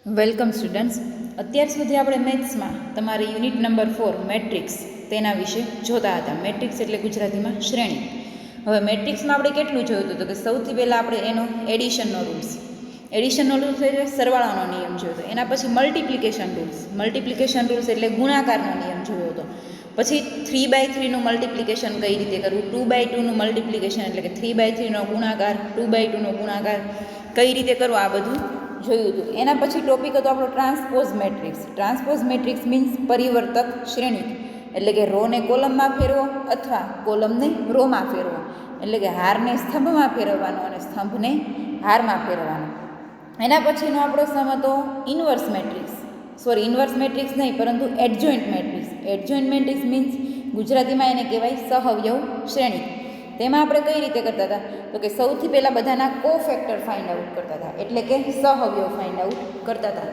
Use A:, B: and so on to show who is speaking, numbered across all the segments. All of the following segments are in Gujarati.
A: Welcome students. અત્યાર સુધી આપણે મેથ્સમાં તમારે યુનિટ નંબર 4 મેટ્રિક્સ તેના વિશે જોતા હતા. મેટ્રિક્સ એટલે ગુજરાતીમાં શ્રેણી. હવે મેટ્રિક્સમાં આપણે કેટલું જોયું હતું? તો કે સૌથી પહેલાં આપણે એનો એડિશનનો રૂલ્સ એટલે સરવાળાનો નિયમ જોયો હતો. એના પછી મલ્ટિપ્લિકેશન રૂલ્સ એટલે ગુણાકારનો નિયમ જોયો હતો. પછી 3/3નું મલ્ટિપ્લિકેશન કઈ રીતે કરવું, 2/2નું મલ્ટિપ્લિકેશન એટલે કે 3/3નો ગુણાકાર, 2/2નો ગુણાકાર કઈ રીતે કરવો, આ બધું જોયું હતું. એના પછી ટોપિક હતો આપણો transpose matrix. Transpose matrix means પરિવર્તક શ્રેણી, એટલે કે રોને કોલમમાં ફેરવો અથવા કોલમને રોમાં ફેરવો, એટલે કે હારને સ્તંભમાં ફેરવવાનો અને સ્તંભને હારમાં ફેરવવાનો. એના પછીનો આપણો સમ હતો ઇન્વર્સ મેટ્રિક્સ નહીં, પરંતુ adjoint matrix. Adjoint matrix means ગુજરાતીમાં એને કહેવાય સહઅવયવ શ્રેણી. તેમાં આપણે કઈ રીતે કરતા હતા? તો કે સૌથી પહેલાં બધાના કોફેક્ટર ફાઇન્ડ આઉટ કરતા હતા, એટલે કે સહઅવયવ ફાઇન્ડ આઉટ કરતા હતા.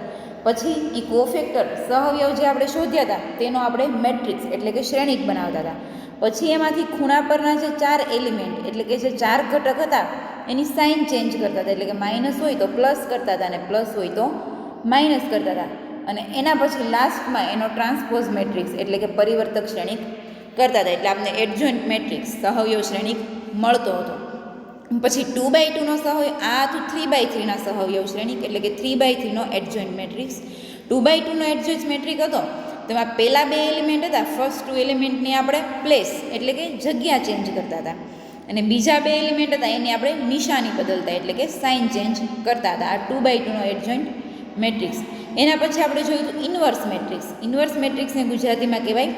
A: પછી એ કોફેક્ટર સહઅવયવ જે આપણે શોધ્યા હતા તેનો આપણે મેટ્રિક્સ એટલે કે શ્રેણિક બનાવતા હતા. પછી એમાંથી ખૂણા પરના જે 4 એલિમેન્ટ એટલે કે જે 4 ઘટક હતા એની સાઇન ચેન્જ કરતા હતા, એટલે કે માઇનસ હોય તો પ્લસ કરતા હતા અને પ્લસ હોય તો માઇનસ કરતા હતા. અને એના પછી લાસ્ટમાં એનો ટ્રાન્સપોઝ મેટ્રિક્સ એટલે કે પરિવર્તક શ્રેણિક કરતા હતા. એટલે આપણે એડજોઇન્ટ મેટ્રિક્સ સહઅવયવ શ્રેણિક મળતો હતો. પછી 2/2નો સહઅવયવ, આ હતું 3/3ના સહઅવયવ શ્રેણિક એટલે કે 3/3નો એડજોઇન્ટ મેટ્રિક્સ. 2/2નો એડજોઇન્ટ મેટ્રિક હતો તેમાં પહેલા 2 એલિમેન્ટ હતા, ફર્સ્ટ 2 એલિમેન્ટની આપણે પ્લેસ એટલે કે જગ્યા ચેન્જ કરતા હતા, અને બીજા 2 એલિમેન્ટ હતા એની આપણે નિશાની બદલતા એટલે કે સાઇન ચેન્જ કરતા હતા. આ 2/2નો એડજોઇન્ટ મેટ્રિક્સ. એના પછી આપણે જોયું હતું ઇન્વર્સ મેટ્રિક્સને ગુજરાતીમાં કહેવાય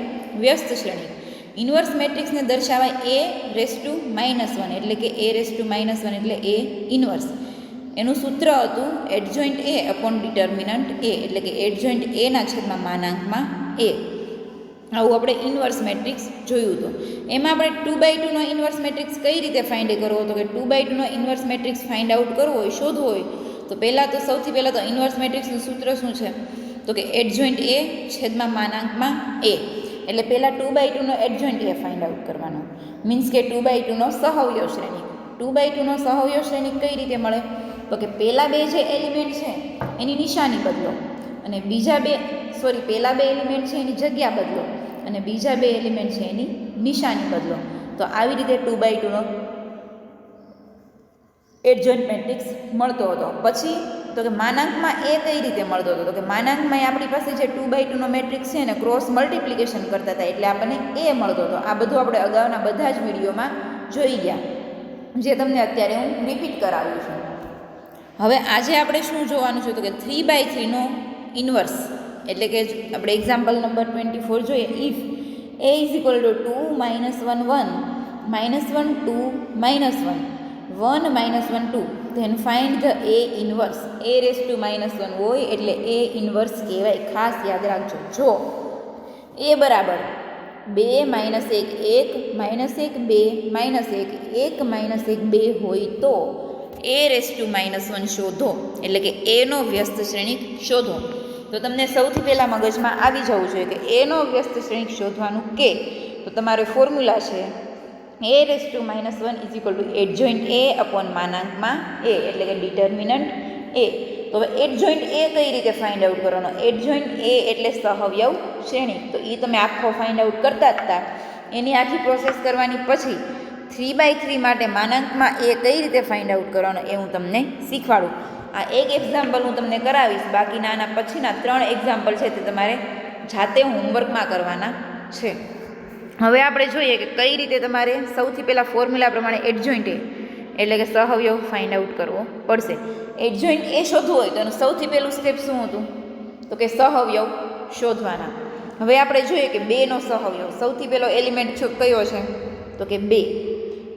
A: વ્યસ્ત શ્રેણિક. ઇન્વર્સ મેટ્રિક્સને દર્શાવાય A⁻−1 એટલે કે A⁻−1 એટલે A ઇન્વર્સ. એનું સૂત્ર હતું adjoint A upon determinant A, એટલે કે એડજોઇન્ટ Aના છેદમાં માનાંકમાં A. આવું આપણે ઇન્વર્સ મેટ્રિક્સ જોયું હતું. એમાં આપણે 2/2નો ઇન્વર્સ મેટ્રિક્સ કઈ રીતે ફાઇન્ડ કરવો? તો કે 2/2નો ઇન્વર્સ મેટ્રિક્સ ફાઇન્ડ આઉટ કરવો હોય, શોધવો હોય તો સૌથી પહેલાં તો ઇન્વર્સ મેટ્રિક્સનું સૂત્ર શું છે? તો કે એડજોઇન્ટ A છેદમાં માનાંકમાં A. એટલે પહેલાં 2/2નો એડજોઇન્ટ A ફાઇન્ડ આઉટ કરવાનો, મીન્સ કે 2/2નો સહઅવયવ શ્રેણિક. 2/2નો સહઅવયવ શ્રેણિક કઈ રીતે મળે? તો કે પહેલાં 2 જે એલિમેન્ટ છે એની નિશાની બદલો, અને પહેલાં 2 એલિમેન્ટ છે એની જગ્યા બદલો, અને બીજા 2 એલિમેન્ટ છે એની નિશાની બદલો. તો આવી રીતે 2/2નો એડજોઇન્ટ મેટ્રિક્સ મળતો હતો. પછી તો કે માનાંકમાં A કઈ રીતે મળતો હતો? તો કે માનાંકમાં આપણી પાસે જે 2/2નો મેટ્રિક્સ છે ને ક્રોસ મલ્ટિપ્લિકેશન કરતા હતા એટલે આપણને A મળતો હતો. આ બધું આપણે અગાઉના બધા જ વિડીયોમાં જોઈ ગયા, જે તમને અત્યારે હું રિપીટ કરાવું છું. હવે આજે આપણે શું જોવાનું છે? તો કે 3/3નો ઇન્વર્સ, એટલે કે આપણે એક્ઝામ્પલ નંબર 24 જોઈએ. If A = 2 - 1 1 -1 2 -1 1 -1 2 then find the A inverse. A⁻−1 હોય એટલે A ઇન્વર્સ કહેવાય. ખાસ યાદ રાખજો. જો A બરાબર 2 - 1 1 -1 2 -1 1 -1 2 હોય તો A⁻−1 શોધો, એટલે કે A નો વ્યસ્ત શ્રેણિક શોધો. તો તમને સૌથી પહેલાં મગજમાં આવી જવું જોઈએ કે A નો વ્યસ્ત શ્રેણિક શોધવાનું કે તો તમારે ફોર્મ્યુલા છે A⁻−1 એડજોઇન્ટ A અપોન માનાંકમાં A, એટલે કે ડિટર્મિનન્ટ A. તો હવે એડજોઇન્ટ A કઈ રીતે ફાઇન્ડ આઉટ કરવાનો? એડજોઇન્ટ A એટલે સહઅવયવ શ્રેણિક. તો એ તમે આખો ફાઇન્ડ આઉટ કરતા જ હતા. એની આખી પ્રોસેસ કરવાની પછી 3/3 માટે માનાંકમાં A કઈ રીતે ફાઇન્ડ આઉટ કરવાનો એ હું તમને શીખવાડું. આ એક એક્ઝામ્પલ હું તમને કરાવીશ, બાકીના આના પછીના 3 એક્ઝામ્પલ છે તે તમારે જાતે હોમવર્કમાં કરવાના છે. હવે આપણે જોઈએ કે કઈ રીતે તમારે સૌથી પહેલાં ફોર્મ્યુલા પ્રમાણે એડજોઇન્ટ A એટલે કે સહઅવયવ ફાઇન્ડ આઉટ કરવો પડશે. એડજોઇન્ટ A શોધવું હોય તો એનું સૌથી પહેલું સ્ટેપ શું હતું? તો કે સહઅવયવ શોધવાના. હવે આપણે જોઈએ કે 2નો સહઅવયવ, સૌથી પહેલો એલિમેન્ટ કયો છે? તો કે 2.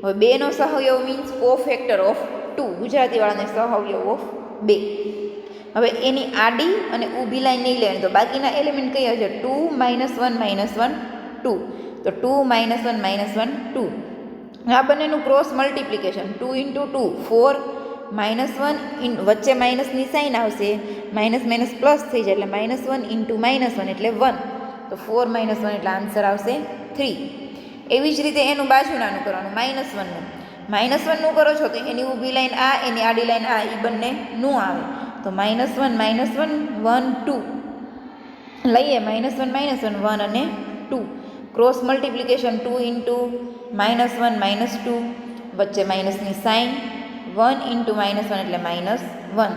A: હવે 2નો સહઅવયવ મીન્સ કોફેક્ટર ઓફ 2, ગુજરાતીવાળાને સહઅવયવ ઓફ 2. હવે એની આડી અને ઊભી લાઈન નહીં લેવાની, તો બાકીના એલિમેન્ટ કયા છે? 2 - 1 -1 2. તો 2 - 1 -1 2. આ બંનેનું ક્રોસ મલ્ટિપ્લિકેશન 2 × 2 4 -1 વચ્ચે માઇનસની સાઇન આવશે, માઇનસ પ્લસ થઈ જાય એટલે -1 × -1 એટલે 1. તો 4 - 1 એટલે આન્સર આવશે 3. એવી જ રીતે એનું બાજુનાનું કરવાનું -1નું કરો છો તો એની ઊભી લાઈન આ, એની આડી લાઈન આ, એ બંને નું આવે. તો -1 -1 1 2 લઈએ, -1 -1 1 અને 2 ક્રોસ મલ્ટિપ્લિકેશન 2 ઇન્ટુ -1 -2 વચ્ચે માઇનસની સાઇન 1 ઇન્ટુ -1 એટલે -1.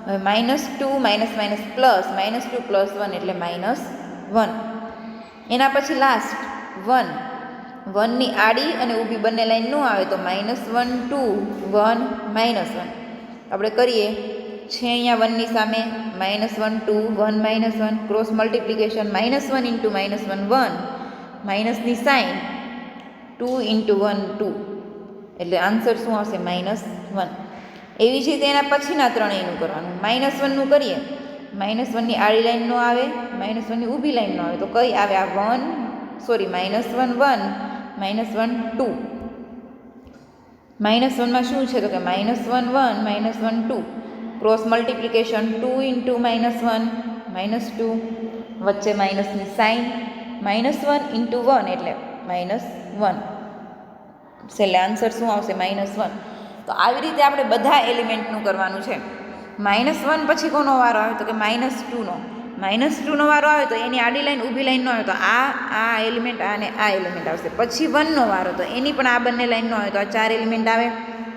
A: હવે -2 માઇનસ પ્લસ -2 પ્લસ 1 એટલે -1. એના પછી લાસ્ટ 1 1ની આડી અને ઊભી બંને લાઈન ન આવે તો -1 2 1 -1 આપણે કરીએ છે અહીંયા 1ની સામે -1 2 1 -1 ક્રોસ મલ્ટિપ્લિકેશન -1 ઇન્ટુ -1 1 માઇનસની સાઇન 2 ઇન્ટુ 1 2 એટલે આન્સર શું આવશે -1. એવી જ રીતે એના પછીના ત્રણેયનું કરવાનું. -1નું કરીએ, -1ની આડી લાઈન ન આવે, -1ની ઊભી લાઈન ન આવે તો કઈ આવે આ -1 1 -1 2. -1માં શું છે તો કે -1 1 -1 2 ક્રોસ મલ્ટિપ્લિકેશન 2 ઇન્ટુ -1 -2 વચ્ચે માઇનસની સાઇન -1 ઇન્ટુ 1 એટલે -1. છેલ્લે આન્સર શું આવશે -1. તો આવી રીતે આપણે બધા એલિમેન્ટનું કરવાનું છે. -1 પછી કોનો વારો આવે તો કે -2નો. -2નો વારો આવે તો એની આડી લાઈન ઊભી લાઈન ન આવે તો આ એલિમેન્ટ અને આ એલિમેન્ટ આવશે. પછી 1નો વારો તો એની પણ આ બંને લાઈન ન આવે તો આ 4 એલિમેન્ટ આવે.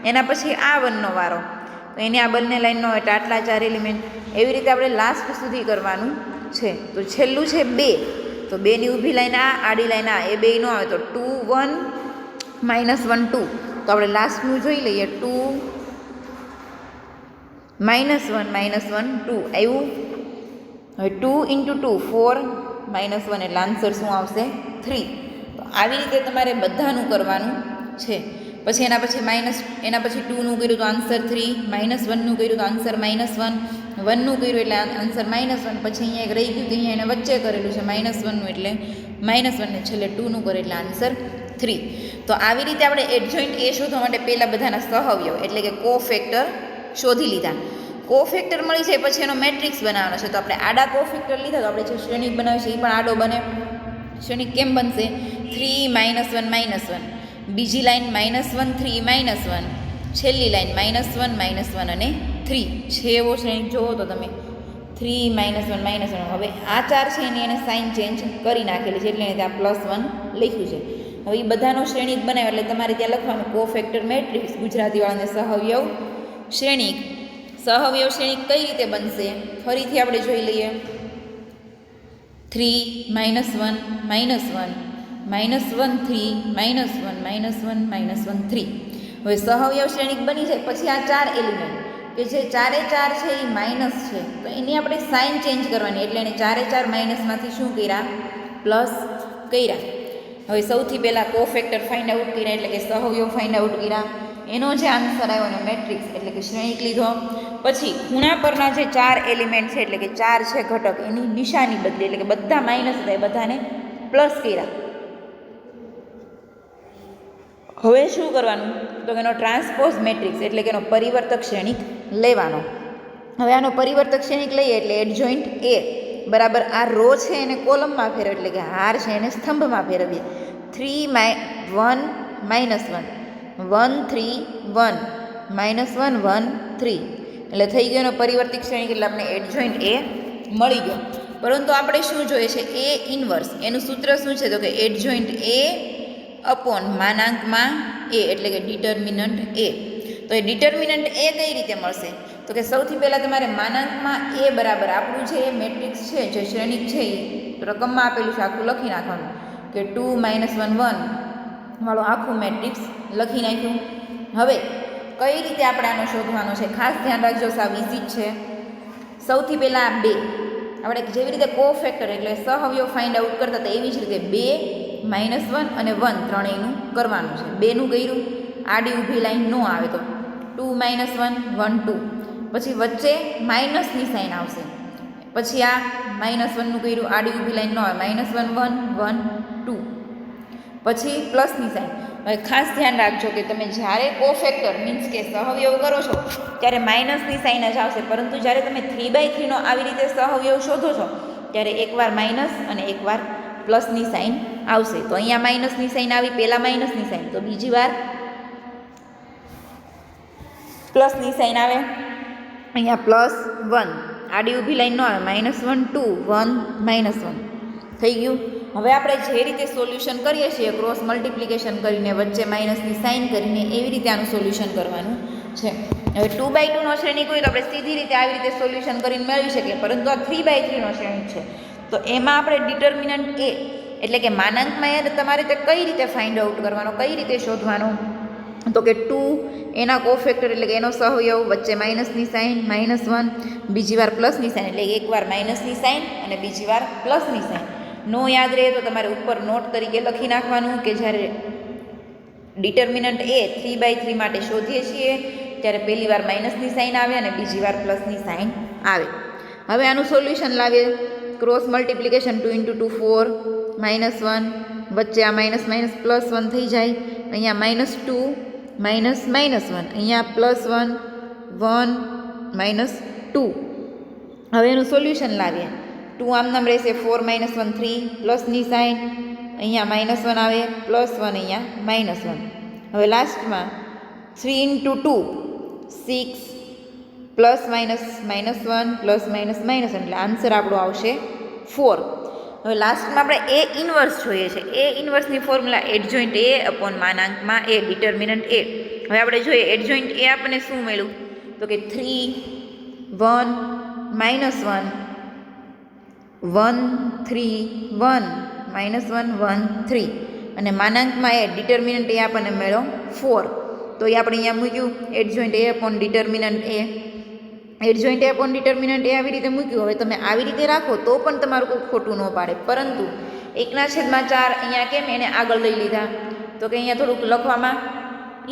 A: એના પછી આ 1નો વારો તો એની આ બંને લાઈન ન હોય તો આટલા 4 એલિમેન્ટ. એવી રીતે આપણે લાસ્ટ સુધી કરવાનું છે. તો છેલ્લું છે 2 તો 2ની ઊભી લાઈન આ, આડી લાઈન આ, એ બે ન આવે તો 2 1 -1 2. તો આપણે લાસ્ટનું જોઈ લઈએ 2 -1 -1 2 આવ્યું. હવે 2 ઇન્ટુ 2 4 -1 એટલે આન્સર શું આવશે 3. તો આવી રીતે તમારે બધાનું કરવાનું છે. પછી એના પછી 2નું કર્યું તો આન્સર 3, -1નું કર્યું તો આન્સર -1, 1નું કર્યું એટલે આન્સર -1. પછી અહીંયા એક રહી ગયું કે અહીંયા એને વચ્ચે કરેલું છે -1નું એટલે -1 ને છેલ્લે 2નું કરે એટલે આન્સર 3. તો આવી રીતે આપણે એડજોઇન્ટ એ શોધવા માટે પહેલાં બધાના સહઅવયવ એટલે કે કોફેક્ટર શોધી લીધા. કોફેક્ટર મળી જાય પછી એનો મેટ્રિક્સ બનાવવાનો છે. તો આપણે આડા કોફેક્ટર લીધા તો આપણે જે શ્રેણિક બનાવીશું એ પણ આડો બને. શ્રેણિક કેમ બનશે 3 -1 -1, બીજી લાઈન -1 3 -1, છેલ્લી લાઈન -1 -1 અને 3 છે એવો શ્રેણિક જોવો તો તમે 3 -1 -1. હવે આ 4 છે એની એને સાઇન ચેન્જ કરી નાખેલી છે એટલે એને ત્યાં +1 લખ્યું છે. હવે એ બધાનો શ્રેણિક બનાવે એટલે તમારે ત્યાં લખવાનું કોફેક્ટર મેટ્રિક્સ ગુજરાતીવાળાને સહઅવયવ શ્રેણિક. સહઅવયવ શ્રેણિક કઈ રીતે બનશે ફરીથી આપણે જોઈ લઈએ. 3 -1 -1 -1 3 -1 -1 3. હવે સહઅવયવ શ્રેણિક બની જાય પછી આ 4 એલિમેન્ટ કે જે 4 એ 4 છે એ માઇનસ છે તો એની આપણે સાઇન ચેન્જ કરવાની એટલે એને 4 એ 4 માઇનસમાંથી શું કર્યા પ્લસ કર્યા. હવે સૌથી પહેલાં કોફેક્ટર ફાઇન્ડ આઉટ કર્યા એટલે કે સહઅવયવ ફાઇન્ડ આઉટ કર્યા. એનો જે આન્સર આવ્યો એનો મેટ્રિક્સ એટલે કે શ્રેણિક લીધો. પછી ખૂણા પરના જે 4 એલિમેન્ટ છે એટલે કે 4 છે ઘટક એની નિશાની બદલી એટલે કે બધા માઇનસ હતા એ બધાને પ્લસ કર્યા. હવે શું કરવાનું તો એનો ટ્રાન્સપોઝ મેટ્રિક્સ એટલે કે એનો પરિવર્તક શ્રેણિક લેવાનો. હવે આનો પરિવર્તક શ્રેણિક લઈએ એટલે એડજોઇન્ટ એ બરાબર આ રો છે એને કોલમમાં ફેરવીએ એટલે કે હાર છે એને સ્તંભમાં ફેરવીએ. 3 1 -1 1 3 1 -1 1 3 એટલે થઈ ગયો એનો પરિવર્તિત શ્રેણિક એટલે આપણે એડજોઇન્ટ એ મળી ગયો. પરંતુ આપણે શું જોઈએ છે એ ઇન્વર્સ. એનું સૂત્ર શું છે તો કે એડજોઇન્ટ એ અપોન માનાંકમાં એ એટલે કે ડિટર્મિનન્ટ એ. તો એ ડિટર્મિનન્ટ એ કઈ રીતે મળશે તો કે સૌથી પહેલાં તમારે માનાંકમાં એ બરાબર આપણું જે મેટ્રિક્સ છે જે શ્રેણિક છે એ રકમમાં આપેલું છે આખું લખી નાખવાનું કે 2 -1 1 વાળું આખું મેટ્રિક્સ લખી નાખ્યું. હવે કઈ રીતે આપણે આનો શોધવાનો છે ખાસ ધ્યાન રાખજો, સાવ ઇઝી છે. સૌથી પહેલાં આ 2 આપણે જેવી રીતે કોફેક્ટર એટલે સહઅવયવ ફાઇન્ડ આઉટ કરતા હતા એવી જ રીતે 2 -1 અને 1 ત્રણેયનું કરવાનું છે. 2નું કર્યું આડી ઊભી લાઈન ન આવે તો 2 -1 1 2 પછી વચ્ચે માઇનસની સાઇન આવશે. પછી આ -1નું કર્યું આડી ઊભી લાઈન ન આવે -1 1 1 2 પછી પ્લસની સાઇન. હવે ખાસ ધ્યાન રાખજો કે તમે જ્યારે કોફેક્ટર મીન્સ કે સહઅવયવ કરો છો ત્યારે માઇનસની સાઇન જ આવશે, પરંતુ જ્યારે તમે 3/3નો આવી રીતે સહઅવયવ શોધો છો ત્યારે એકવાર માઇનસ અને એકવાર પ્લસની સાઇન આવશે. તો અહીંયા માઇનસની સાઇન આવી, પહેલાં માઇનસની સાઇન તો બીજી વાર પ્લસની સાઇન આવે. અહીંયા +1, આડી ઊભી લાઈન ન આવે, -1 2 1 -1 થઈ ગયું. હવે આપણે જે રીતે સોલ્યુશન કરીએ છીએ ક્રોસ મલ્ટિપ્લિકેશન કરીને વચ્ચે માઇનસની સાઇન કરીને, એવી રીતે આનું સોલ્યુશન કરવાનું છે. હવે 2/2 નો શ્રેણિક હોય તો આપણે સીધી રીતે આવી રીતે સોલ્યુશન કરીને મેળવી શકીએ, પરંતુ આ 3/3 નો શ્રેણિક છે તો એમાં આપણે ડિટર્મિનન્ટ એ એટલે કે માનાંકમાં એ તમારે તે કઈ રીતે ફાઇન્ડ આઉટ કરવાનો, કઈ રીતે શોધવાનો, તો કે 2 એના કોફેક્ટર એટલે કે એનો સહવયવ, વચ્ચે માઇનસની સાઇન -1, બીજી વાર પ્લસની સાઇન એટલે એકવાર માઇનસની સાઇન અને બીજી વાર પ્લસની સાઇન. નો યાદ રહે તો તમારે ઉપર નોટ તરીકે લખી નાખવાનું કે જ્યારે ડિટર્મિનન્ટ એ 3/3 માટે શોધીએ છીએ ત્યારે પહેલી વાર માઇનસની સાઇન આવે અને બીજી વાર પ્લસની સાઇન આવે. હવે આનું સોલ્યુશન લાવીએ. ક્રોસ મલ્ટિપ્લિકેશન 2 × 2 4 -1, વચ્ચે આ માઇનસ માઇનસ +1 થઈ જાય, અહીંયા -2 -1, અહીંયા +1 1 -2. હવે એનું સોલ્યુશન લાવીએ. 2 આમ નામ રહેશે, 4 -1 3, પ્લસની સાઇન, અહીંયા -1 આવે, +1 અહીંયા -1. હવે લાસ્ટમાં 3 × 2 6 +- -1 +- એટલે આન્સર આપણો આવશે 4. હવે લાસ્ટમાં આપણે એ ઇન્વર્સ જોઈએ છે. એ ઇન્વર્સની ફોર્મ્યુલા એડજોઇન્ટ એ અપોન માનાંકમાં એ ડિટર્મિનન્ટ એ. હવે આપણે જોઈએ એડજોઇન્ટ એ આપણને શું મળ્યું, તો કે 3 1 -1 1 3 1 -1 1 3 અને માનાંકમાં એ ડિટર્મિનન્ટ એ આપણને મળ્યો 4. તો એ આપણે અહીંયા મૂક્યું એડજોઇન્ટ એ અપોન ડિટર્મિનન્ટ એ. એડજોઇન્ટ એ અપોન ડિટર્મિનન્ટ એ આવી રીતે મૂક્યું. હવે તમે આવી રીતે રાખો તો પણ તમારું કોઈ ખોટું ન પાડે, પરંતુ 1/4 અહીંયા કેમ એને આગળ લઈ લીધા, તો કે અહીંયા થોડુંક લખવામાં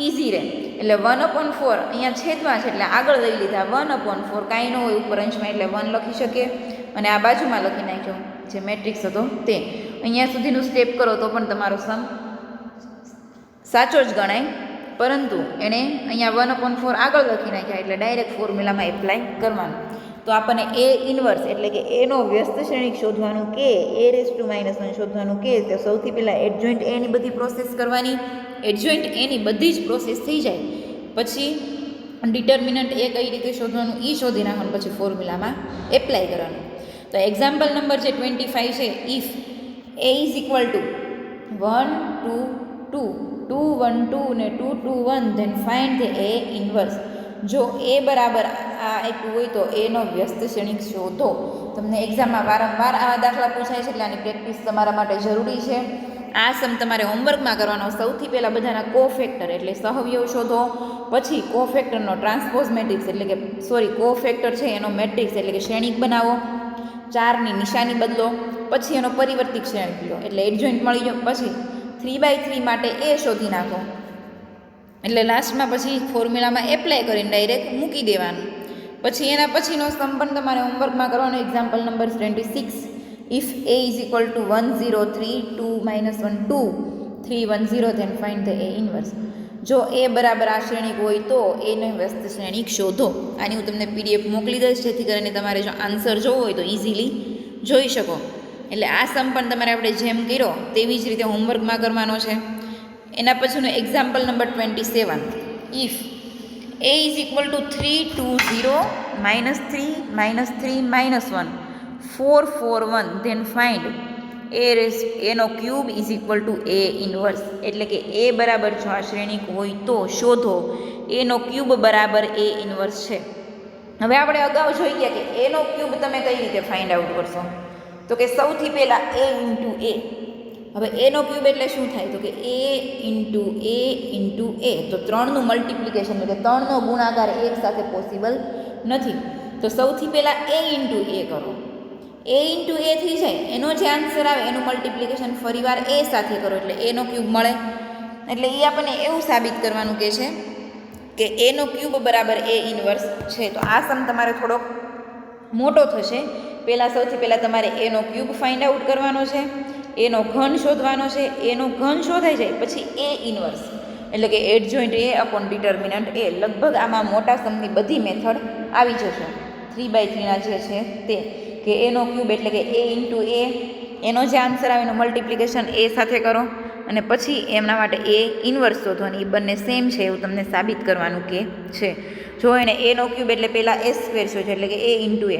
A: ઇઝી રહે, એટલે 1/4 અહીંયા છેદમાં છે એટલે આગળ લઈ લીધા. 1/4 કાંઈ ન હોય ઉપર અંશમાં એટલે 1 લખી શકીએ અને આ બાજુમાં લખી નાખ્યો જે મેટ્રિક્સ હતો તે. અહીંયા સુધીનું સ્ટેપ કરો તો પણ તમારો સમ સાચો જ ગણાય, પરંતુ એણે અહીંયા 1/4 આગળ લખી નાખ્યા એટલે ડાયરેક્ટ ફોર્મ્યુલામાં એપ્લાય કરવાનું. તો આપણને એ ઇન્વર્સ એટલે કે એનો વ્યસ્ત શ્રેણિક શોધવાનું કે a⁻−1 શોધવાનું કે તો સૌથી પહેલાં એડજોઇન્ટ એની બધી પ્રોસેસ કરવાની. એડજોઇન્ટ એની બધી જ પ્રોસેસ થઈ જાય પછી ડિટર્મિનન્ટ એ કઈ રીતે શોધવાનું એ શોધી નાખવાનું, પછી ફોર્મ્યુલામાં એપ્લાય કરવાનું. તો એક્ઝામ્પલ નંબર જે 25 છે, ઇફ a = 1 2 2 2 1 2 ને 2 2 1 then find the A inverse. જો એ બરાબર આ આપ્યું હોય તો એનો વ્યસ્ત શ્રેણિક શોધો. તમને એક્ઝામમાં વારંવાર આવા દાખલા પૂછાય છે એટલે આની પ્રેક્ટિસ તમારા માટે જરૂરી છે. આ સમ તમારે હોમવર્કમાં કરવાનો. સૌથી પહેલાં બધાના કોફેક્ટર એટલે સહવયવ શોધો, પછી કોફેક્ટરનો ટ્રાન્સપોઝ મેટ્રિક્સ એટલે કે કોફેક્ટર છે એનો મેટ્રિક્સ એટલે કે શ્રેણિક બનાવો, 4ની નિશાની બદલો, પછી એનો પરિવર્તિત શ્રેણિક લો એટલે એડજોઇન્ટ મળી ગયો. પછી 3/3 માટે એ શોધી નાખો એટલે લાસ્ટમાં પછી ફોર્મ્યુલામાં એપ્લાય કરીને ડાયરેક્ટ મૂકી દેવાનું. પછી એના પછીનો સમ પણ તમારે હોમવર્કમાં કરવાનો. Example number 26, if a = 1 0 3 2 -1 2 3 1 0 then find the A inverse. જો એ બરાબર આ શ્રેણિક હોય તો એને વ્યસ્ત શ્રેણિક શોધો. આની હું તમને PDF મોકલી દઈશ જેથી કરીને તમારે જો આન્સર જોવો હોય તો ઇઝીલી જોઈ શકો. એટલે આ સમ પણ તમારે આપણે જેમ કર્યો તેવી જ રીતે હોમવર્કમાં કરવાનો છે. એના પછીનો example number 27, if a = 3 2 0 -3 -3 -1 4 4 1 then find એનો ક્યુબ = a ઇન્વર્સ. એટલે કે એ બરાબર જો આ શ્રેણિક હોય તો શોધો એનો ક્યુબ બરાબર a ઇન્વર્સ છે. હવે આપણે અગાઉ જોઈ ગયા કે એનો ક્યુબ તમે કઈ રીતે ફાઇન્ડ આઉટ કરશો, તો કે સૌથી પહેલાં a × a. હવે એનો ક્યુબ એટલે શું થાય, તો કે a × a તો 3નું મલ્ટિપ્લિકેશન એટલે 3નો ગુણાકાર એક સાથે પોસિબલ નથી. તો સૌથી પહેલાં a × a કરો. a × a થઈ જાય, એનો જે આન્સર આવે એનું મલ્ટિપ્લિકેશન ફરીવાર a સાથે કરો એટલે એનો ક્યુબ મળે. એટલે એ આપણને એવું સાબિત કરવાનું કહે છે કે એનો ક્યુબ બરાબર a ઇન્વર્સ છે. તો આ સમ તમારે થોડોક મોટો થશે. સૌથી પહેલાં તમારે એનો ક્યુબ ફાઇન્ડ આઉટ કરવાનો છે, એનો ઘન શોધવાનો છે. એનો ઘન શોધાઈ જાય પછી એ ઇન્વર્સ એટલે કે એડજોઇન્ટ એ અપોન ડિટર્મિનન્ટ એ. લગભગ આમાં મોટા સમની બધી મેથડ આવી જશે. 3/3 ના જે છે તે કે એનો ક્યુબ એટલે કે a × a, એનો જે આન્સર આવે એનું મલ્ટિપ્લિકેશન એ સાથે કરો અને પછી એમના માટે એ ઇન્વર્સ શોધવાની. એ બંને સેમ છે એવું તમને સાબિત કરવાનું કે છે. જો એને એનો ક્યુબ એટલે પહેલાં એ સ્ક્વેર છે એટલે કે એ ઇન્ટુ એ.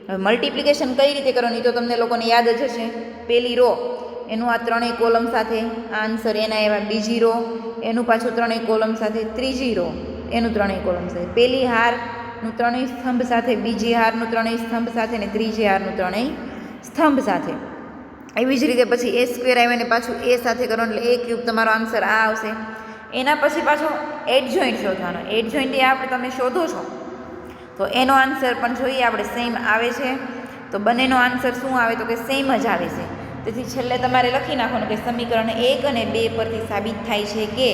A: હવે મલ્ટિપ્લિકેશન કઈ રીતે કરવાનું એ તો તમને લોકોને યાદ જ હશે. પહેલી રો એનું આ ત્રણેય કોલમ સાથે આન્સર એના એવા, બીજી રો એનું પાછું ત્રણેય કોલમ સાથે, ત્રીજી રો એનું ત્રણેય કોલમ સાથે, પહેલી હારનું ત્રણેય સ્તંભ સાથે, બીજી હારનું ત્રણેય સ્તંભ સાથે ને ત્રીજી હારનું ત્રણેય સ્તંભ સાથે. એવી જ રીતે પછી એ સ્ક્વેર આવે ને પાછું એ સાથે કરો એટલે એ ક્યુબ તમારો આન્સર આ આવશે. એના પછી પાછો એડ જોઈન્ટ શોધવાનો. એડ જોઈન્ટ એ આપણે તમે શોધો છો તો એનો આન્સર પણ જોઈએ આપણે સેમ આવે છે. તો બંનેનો આન્સર શું આવે તો કે સેમ જ આવે છે. તેથી છેલ્લે તમારે લખી નાખવાનું કે સમીકરણ 1 અને 2 પરથી સાબિત થાય છે કે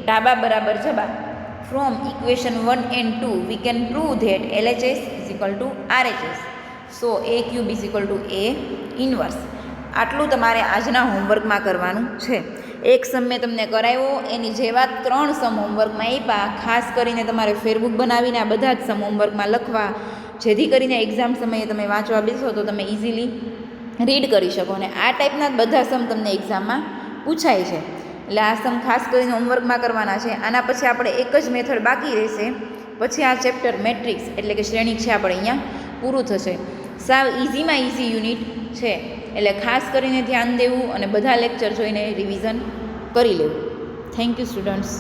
A: ડાબા બરાબર જબા. From equation 1 and 2 we can prove that LHS is equal to RHS. So A cube is equal to A inverse. આટલું તમારે આજના હોમવર્કમાં કરવાનું છે. એક સમ મેં તમને કરાવ્યો, એની જેવા 3 સમ હોમવર્કમાં આપ્યા. ખાસ કરીને તમારે ફેરબુક બનાવીને આ બધા જ સમ હોમવર્કમાં લખવા, જેથી કરીને એક્ઝામ સમયે તમે વાંચવા બેસો તો તમે ઇઝીલી રીડ કરી શકો. અને આ ટાઈપના જ બધા સમ તમને એક્ઝામમાં પૂછાય છે. એટલે આ સમ ખાસ કરીને હોમવર્કમાં કરવાના છે. આના પછી આપણે એક જ મેથડ બાકી રહેશે. પછી આ ચેપ્ટર મેટ્રિક્સ એટલે કે શ્રેણિક છે આપણે અહીંયા પૂરું થશે. સાવ ઇઝીમાં ઇઝી યુનિટ છે એટલે ખાસ કરીને ધ્યાન દેવું અને બધા લેક્ચર જોઈને રિવિઝન કરી લેવું. Thank you students.